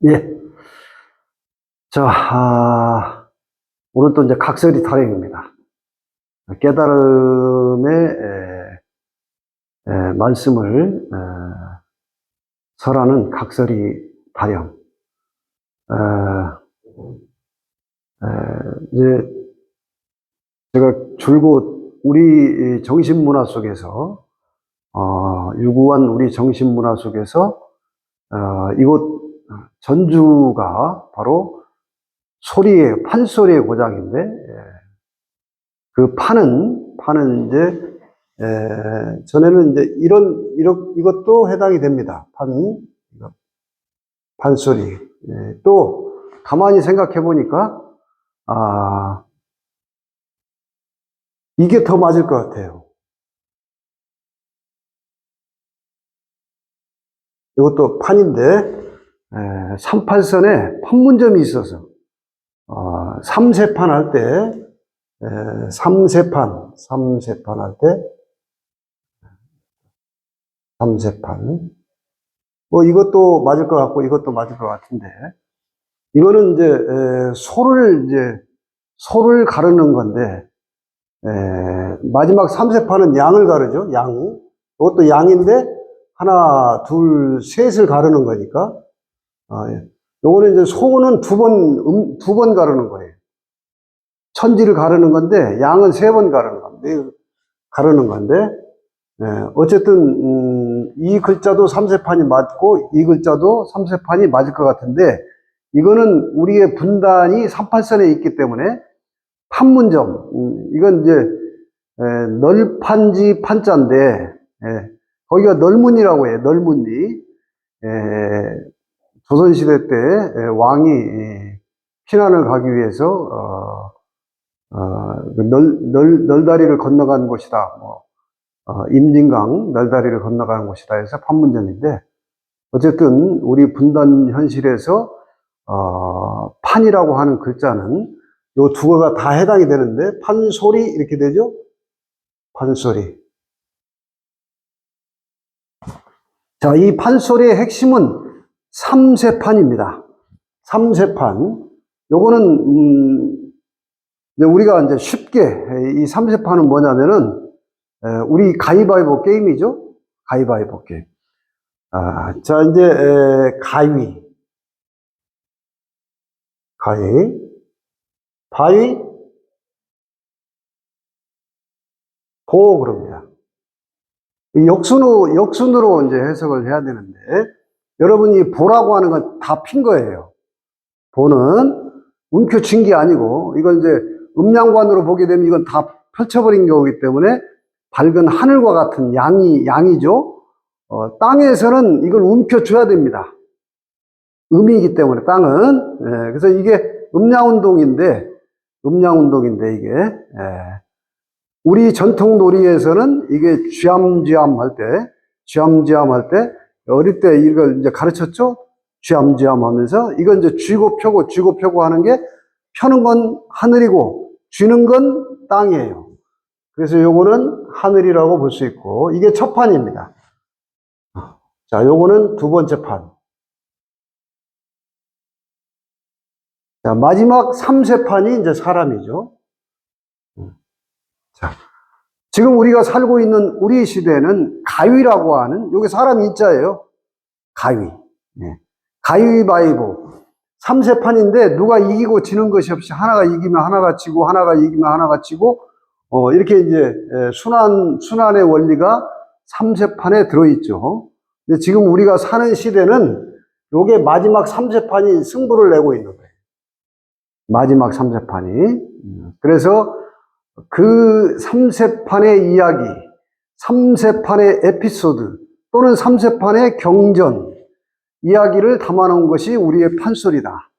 예. 자, 오늘 또 이제 각설이 타령입니다. 깨달음의 말씀을 설하는 각설이 타령. 이제 제가 줄곧 우리 정신문화 속에서 유구한 우리 정신문화 속에서 이곳 전주가 바로 소리의 판소리의 고장인데, 그 판은 이제 전에는 이제 이것도 해당이 됩니다. 판소리. 또 가만히 생각해 보니까 이게 더 맞을 것 같아요. 이것도 판인데 38선에 판문점이 있어서 3세판 할 때 3세판 할 때 3세판 뭐 이것도 맞을 것 같고 이것도 맞을 것 같은데, 이거는 이제 소를 가르는 건데 마지막 3세판은 양을 가르죠. 양. 이것도 양인데 하나, 둘, 셋을 가르는 거니까. 요거는 이제 소는 두 번 가르는 거예요. 천지를 가르는 건데, 양은 3번 가르는 건데, 어쨌든, 이 글자도 3세판이 맞고, 이 글자도 3세판이 맞을 것 같은데, 이거는 우리의 분단이 38선에 있기 때문에, 판문점, 이건 이제, 널판지 판자인데, 거기가 널문이라고 해요. 널문리. 조선시대 때 왕이 피난을 가기 위해서 널다리를 건너간 곳이다. 임진강 널다리를 건너가는 곳이다 해서 판문점인데, 어쨌든 우리 분단 현실에서 판이라고 하는 글자는 요 두 개가 다 해당이 되는데, 판소리 이렇게 되죠. 판소리. 자, 이 판소리의 핵심은 3세판입니다. 3세판. 요거는, 우리가 이제 쉽게, 이 3세판은 뭐냐면은, 우리 가위바위보 게임이죠? 가위바위보 게임. 자, 이제, 바위, 보, 그럽니다. 역순으로 이제 해석을 해야 되는데, 여러분이 보라고 하는 건 다 핀 거예요. 보는 움켜 쥔 게 아니고, 이건 이제 음양관으로 보게 되면 이건 다 펼쳐버린 거기 때문에 밝은 하늘과 같은 양이죠. 땅에서는 이걸 움켜 줘야 됩니다. 음이기 때문에 땅은. 그래서 이게 음양운동인데 이게, 우리 전통 놀이에서는 이게 쥐암쥐암 할 때, 어릴 때 이걸 이제 가르쳤죠? 쥐암쥐암 하면서, 이건 이제 쥐고 펴고 하는 게, 펴는 건 하늘이고, 쥐는 건 땅이에요. 그래서 요거는 하늘이라고 볼 수 있고, 이게 첫 판입니다. 자, 요거는 두 번째 판. 자, 마지막 3세판이 이제 사람이죠. 자, 지금 우리가 살고 있는 우리 시대는 가위라고 하는, 요게 사람 인자예요. 가위. 가위바위보. 3세판인데 누가 이기고 지는 것이 없이 하나가 이기면 하나가 지고, 하나가 이기면 하나가 지고, 이렇게 이제 순환의 원리가 3세판에 들어있죠. 근데 지금 우리가 사는 시대는 요게 마지막 3세판이 승부를 내고 있는 거예요. 마지막 3세판이. 그래서 그 3세판의 이야기, 3세판의 에피소드, 또는 3세판의 경전, 이야기를 담아놓은 것이 우리의 판소리다.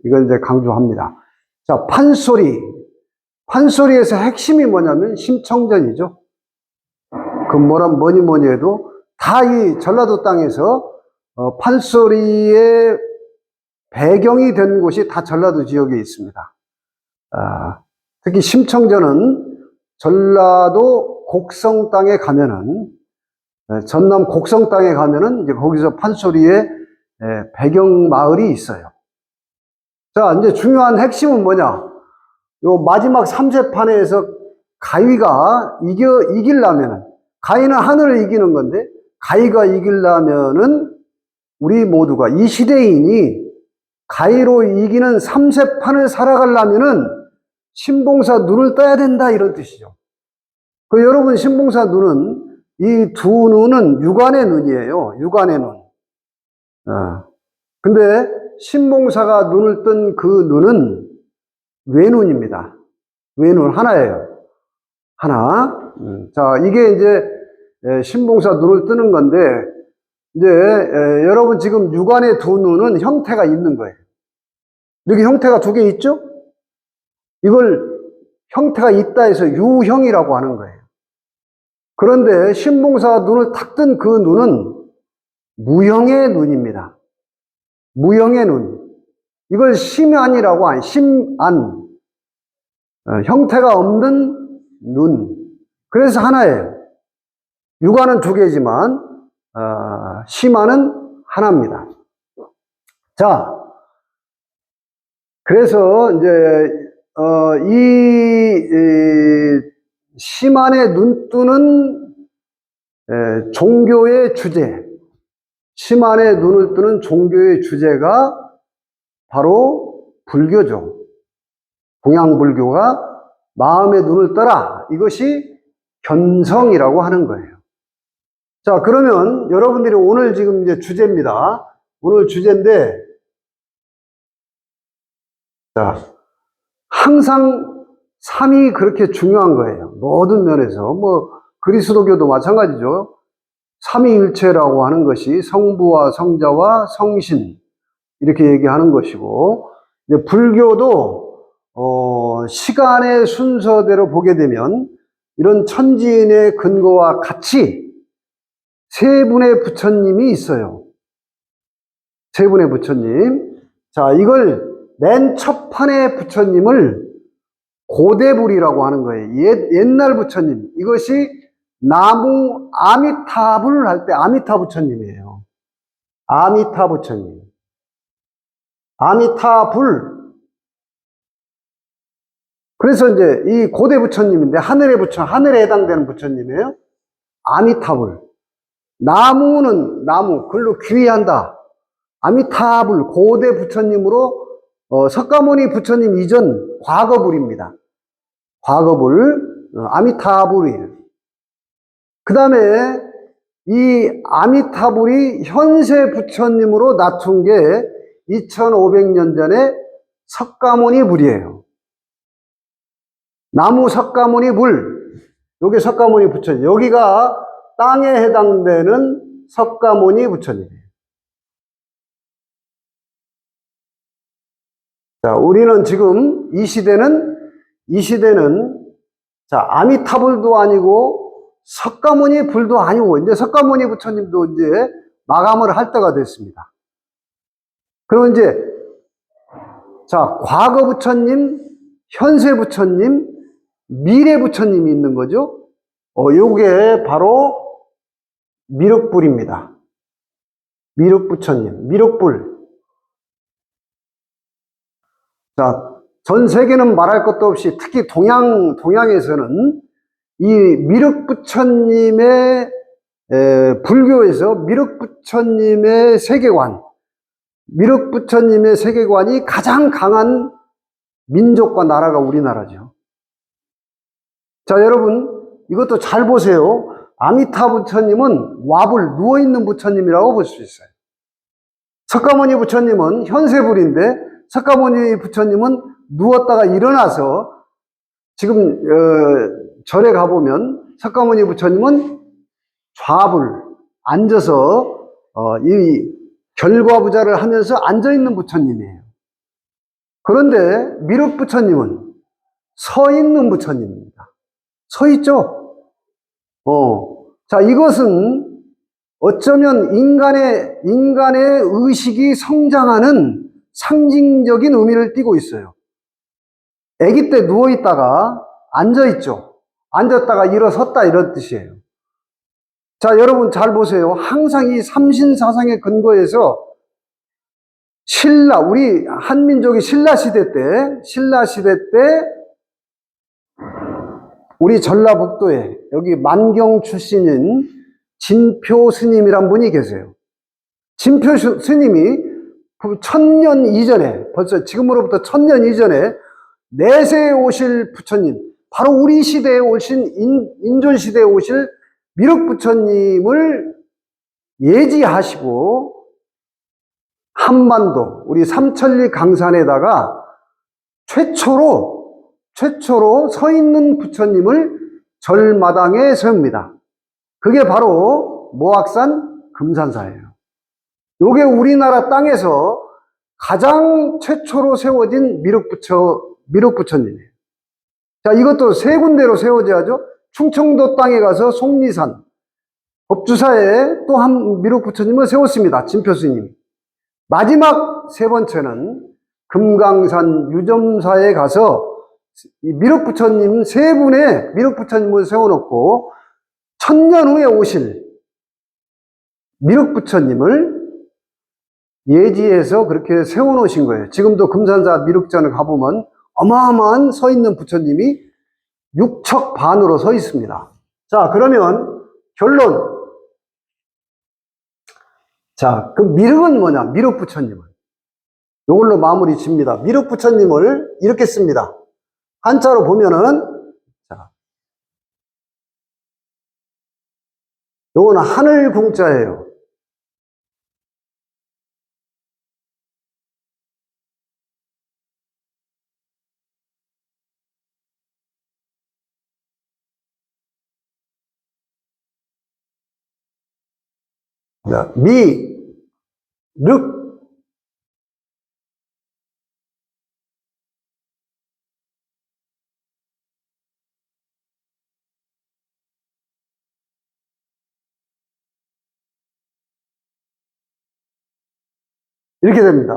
이걸 이제 강조합니다. 자, 판소리에서 핵심이 뭐냐면 심청전이죠. 그 뭐니 해도 다 이 전라도 땅에서 판소리의 배경이 된 곳이 다 전라도 지역에 있습니다. 특히 심청전은 전라도 곡성 땅에 가면은, 전남 곡성 땅에 가면은 이제 거기서 판소리의 배경 마을이 있어요. 자, 이제 중요한 핵심은 뭐냐? 요 마지막 3세판에서 가위가 이기려면은, 가위는 하늘을 이기는 건데, 가위가 이기려면은 우리 모두가 이 시대인이 가위로 이기는 3세판을 살아가려면은 신봉사 눈을 떠야 된다, 이런 뜻이죠. 여러분, 신봉사 눈은, 이 두 눈은 육안의 눈이에요. 육안의 눈. 근데 신봉사가 눈을 뜬 그 눈은 외눈입니다. 외눈 하나예요. 하나. 자, 이게 이제 신봉사 눈을 뜨는 건데, 이제 여러분 지금 육안의 두 눈은 형태가 있는 거예요. 여기 형태가 두 개 있죠? 이걸 형태가 있다 해서 유형이라고 하는 거예요. 그런데 신봉사가 눈을 탁 뜬 그 눈은 무형의 눈입니다. 무형의 눈. 이걸 심안이라고 하는, 심안. 형태가 없는 눈. 그래서 하나예요. 육안은 두 개지만, 심안은 하나입니다. 자, 그래서 이제, 심안의 눈뜨는 종교의 주제, 심안의 눈을 뜨는 종교의 주제가 바로 불교죠. 동양불교가 마음의 눈을 떠라. 이것이 견성이라고 하는 거예요. 자, 그러면 여러분들이 오늘 지금 이제 주제입니다. 오늘 주제인데, 자, 항상 삶이 그렇게 중요한 거예요. 모든 면에서. 그리스도교도 마찬가지죠. 삼위일체라고 하는 것이 성부와 성자와 성신, 이렇게 얘기하는 것이고, 이제 불교도, 시간의 순서대로 보게 되면, 이런 천지인의 근거와 같이 세 분의 부처님이 있어요. 세 분의 부처님. 자, 이걸 맨 첫 판의 부처님을 고대불이라고 하는 거예요. 옛날 부처님. 이것이 나무 아미타불을 할 때 아미타 부처님이에요. 아미타 부처님. 아미타불. 그래서 이제 이 고대 부처님인데 하늘의 부처, 하늘에 해당되는 부처님이에요. 아미타불. 나무, 글로 귀의한다. 아미타불, 고대 부처님으로, 석가모니 부처님 이전 과거불입니다. 과거불, 아미타불이에요. 그 다음에 이 아미타불이 현세 부처님으로 낮춘 게 2500년 전에 석가모니 불이에요. 나무 석가모니 불, 여기 석가모니 부처님, 여기가 땅에 해당되는 석가모니 부처님이에요. 자, 우리는 지금 이 시대는 자, 아미타불도 아니고 석가모니 불도 아니고 이제 석가모니 부처님도 이제 마감을 할 때가 됐습니다. 그럼 이제 자, 과거 부처님, 현세 부처님, 미래 부처님이 있는 거죠. 요게 바로 미륵불입니다. 미륵 부처님, 미륵불. 자, 전 세계는 말할 것도 없이 특히 동양에서는 이 미륵 부처님의 불교에서 미륵 부처님의 세계관, 미륵 부처님의 세계관이 가장 강한 민족과 나라가 우리나라죠. 자, 여러분 이것도 잘 보세요. 아미타 부처님은 와불, 누워있는 부처님이라고 볼 수 있어요. 석가모니 부처님은 현세불인데 석가모니 부처님은 누웠다가 일어나서 지금 절에 가보면 석가모니 부처님은 좌불, 앉아서 이 결과부자를 하면서 앉아있는 부처님이에요. 그런데 미륵 부처님은 서 있는 부처님입니다. 서 있죠? 자, 이것은 어쩌면 인간의 의식이 성장하는 상징적인 의미를 띠고 있어요. 아기 때 누워있다가 앉아있죠. 앉았다가 일어섰다 이런 뜻이에요. 자, 여러분 잘 보세요. 항상 이 삼신사상의 근거에서 우리 한민족이 신라 시대 때 우리 전라북도에 여기 만경 출신인 진표 스님이란 분이 계세요. 진표 스님이 1000년 이전에, 벌써 지금으로부터 1000년 이전에 내세에 오실 부처님, 바로 우리 시대에 오신 인존 시대에 오실 미륵 부처님을 예지하시고 한반도 우리 삼천리 강산에다가 최초로 서 있는 부처님을 절마당에 세웁니다. 그게 바로 모악산 금산사예요. 요게 우리나라 땅에서 가장 최초로 세워진 미륵 부처님이에요. 자, 이것도 세 군데로 세워져야죠. 충청도 땅에 가서 속리산 법주사에 또 한 미륵 부처님을 세웠습니다. 진표 스님이. 마지막 세 번째는 금강산 유점사에 가서 이 미륵 부처님 세 분의 미륵 부처님을 세워놓고 1000년 후에 오실 미륵 부처님을 예지해서 그렇게 세워놓으신 거예요. 지금도 금산사 미륵전을 가보면 어마어마한 서 있는 부처님이 육척 반으로 서 있습니다. 자, 그러면 결론. 자, 그 미륵은 뭐냐? 미륵 부처님은. 요걸로 마무리 집니다. 미륵 부처님을 이렇게 씁니다. 한자로 보면은, 자, 요거는 하늘 궁자예요. 미, 륵, 이렇게 됩니다.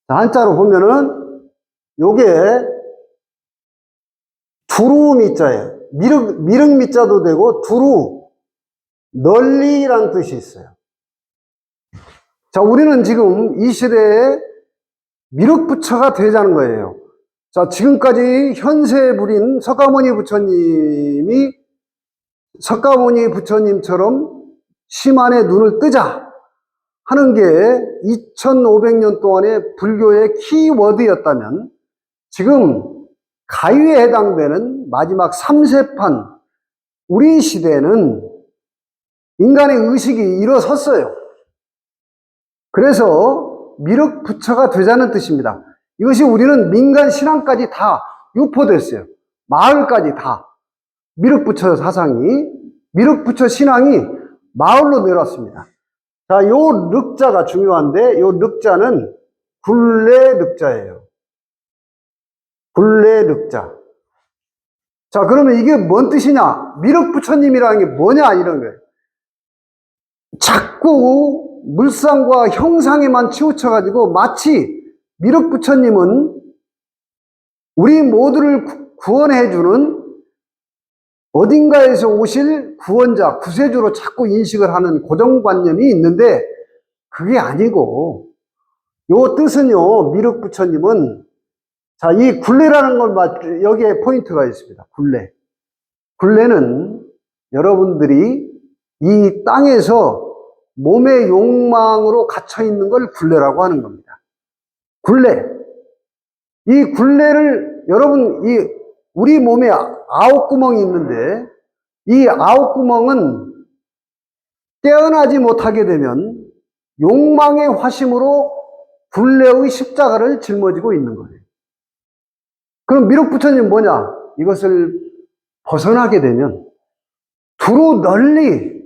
자, 한자로 보면은 요게 두루 미자예요. 미륵 미자도 되고 두루, 널리라는 뜻이 있어요. 자, 우리는 지금 이 시대에 미륵 부처가 되자는 거예요. 자, 지금까지 현세 부린 석가모니 부처님처럼 심한의 눈을 뜨자 하는 게 2500년 동안의 불교의 키워드였다면 지금 가위에 해당되는 마지막 3세판 우리 시대는 인간의 의식이 일어섰어요. 그래서 미륵 부처가 되자는 뜻입니다. 이것이 우리는 민간 신앙까지 다 유포됐어요. 마을까지 다 미륵 부처 미륵 부처 신앙이 마을로 내려왔습니다. 자, 요 륵자가 중요한데 요 륵자는 굴레 륵자예요. 굴레 륵자. 자, 그러면 이게 뭔 뜻이냐? 미륵 부처님이라는 게 뭐냐? 이런 거예요. 자꾸 물상과 형상에만 치우쳐가지고 마치 미륵 부처님은 우리 모두를 구원해주는 어딘가에서 오실 구원자, 구세주로 자꾸 인식을 하는 고정관념이 있는데 그게 아니고 요 뜻은요, 미륵 부처님은 자, 이 굴레라는 걸 여기에 포인트가 있습니다. 굴레. 굴레는 여러분들이 이 땅에서 몸의 욕망으로 갇혀 있는 걸 굴레라고 하는 겁니다. 굴레. 이 굴레를 여러분 우리 몸에 9구멍이 있는데 이 9구멍은 깨어나지 못하게 되면 욕망의 화심으로 굴레의 십자가를 짊어지고 있는 거예요. 그럼 미륵 부처님 뭐냐? 이것을 벗어나게 되면 두루 널리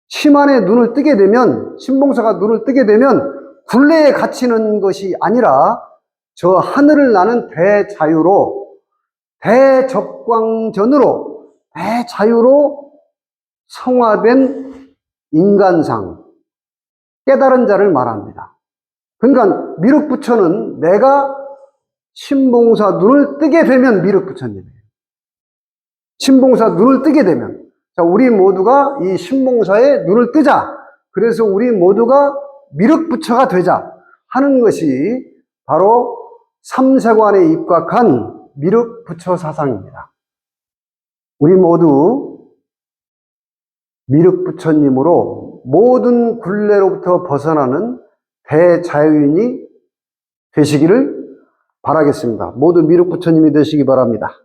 심한의 눈을 뜨게 되면, 신봉사가 눈을 뜨게 되면 굴레에 갇히는 것이 아니라 저 하늘을 나는 대자유로, 대적광전으로, 대자유로 성화된 인간상, 깨달은 자를 말합니다. 그러니까 미륵 부처는 내가 신봉사 눈을 뜨게 되면 미륵 부처님이에요. 신봉사 눈을 뜨게 되면. 자, 우리 모두가 이 신봉사에 눈을 뜨자. 그래서 우리 모두가 미륵부처가 되자 하는 것이 바로 삼세관에 입각한 미륵부처 사상입니다. 우리 모두 미륵부처님으로 모든 굴레로부터 벗어나는 대자유인이 되시기를 바라겠습니다. 모두 미륵부처님이 되시기 바랍니다.